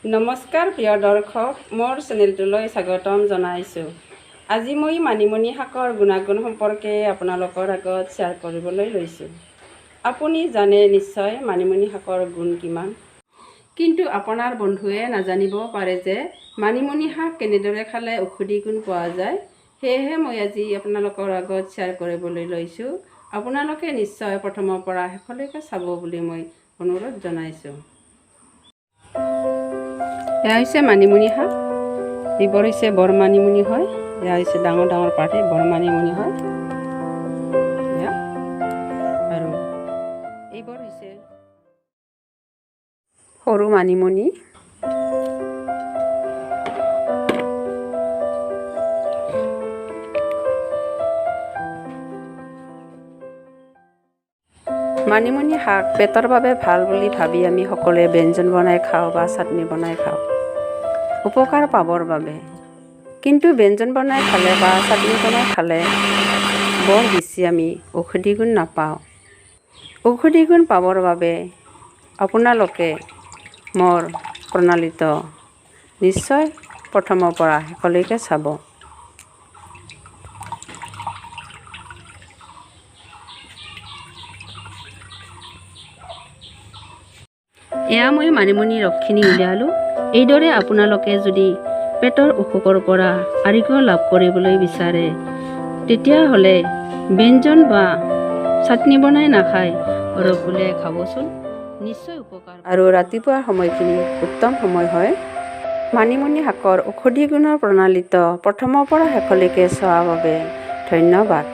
নমস্কাৰ প্ৰিয় দৰ্শক, মোৰ চেনেলটোলৈ স্বাগতম জনাইছোঁ। আজি মই মানিমুনি শাকৰ গুণাগুণ সম্পৰ্কে আপোনালোকৰ আগত শ্বেয়াৰ কৰিবলৈ লৈছোঁ। আপুনি জানে নিশ্চয় মানিমুনি শাকৰ গুণ কিমান, কিন্তু আপোনাৰ বন্ধুৱে নাজানিব পাৰে যে মানিমুনি শাক কেনেদৰে খালে ঔষধি গুণ পোৱা যায়। সেয়েহে মই আজি আপোনালোকৰ আগত শ্বেয়াৰ কৰিবলৈ লৈছোঁ। আপোনালোকে নিশ্চয় প্ৰথমৰ পৰা শেষলৈকে চাব বুলি মই অনুৰোধ জনাইছোঁ। এয়া হৈছে মানিমুনি শাক, এইবোৰ হৈছে বৰ মানিমুনি হয়। এয়া হৈছে ডাঙৰ ডাঙৰ পাত, বৰ মানিমুনি হয়। আৰু এইবোৰ হৈছে সৰু মানিমুনি। মানিমুনি শাক পেটৰ বাবে ভাল বুলি ভাবি আমি সকলোৱে ব্যঞ্জন বনাই খাওঁ বা চাটনি বনাই খাওঁ উপকাৰ পাবৰ বাবে। কিন্তু ব্যঞ্জন বনাই খালে বা চাটনি বনাই খালে বৰ বেছি আমি ঔষধি গুণ নাপাওঁ। ঔষধি গুণ পাবৰ বাবে আপোনালোকে মোৰ প্ৰণালীটো নিশ্চয় প্ৰথমৰ পৰা শেষলৈকে চাব। এয়া মই মানিমুনি ৰসখিনি উলিয়ালোঁ। এইদৰে আপোনালোকে যদি পেটৰ অসুখৰ পৰা আৰোগ্য লাভ কৰিবলৈ বিচাৰে, তেতিয়াহ'লে ব্যঞ্জন বা চাটনি বনাই নাখায় ৰস উলিয়াই খাবচোন, নিশ্চয় উপকাৰ। আৰু ৰাতিপুৱাৰ সময়খিনি উত্তম সময় হয়। মানিমুনি শাকৰ ঔষধি গুণৰ প্ৰণালীটো প্ৰথমৰ পৰা শেষলৈকে চোৱাৰ বাবে ধন্যবাদ।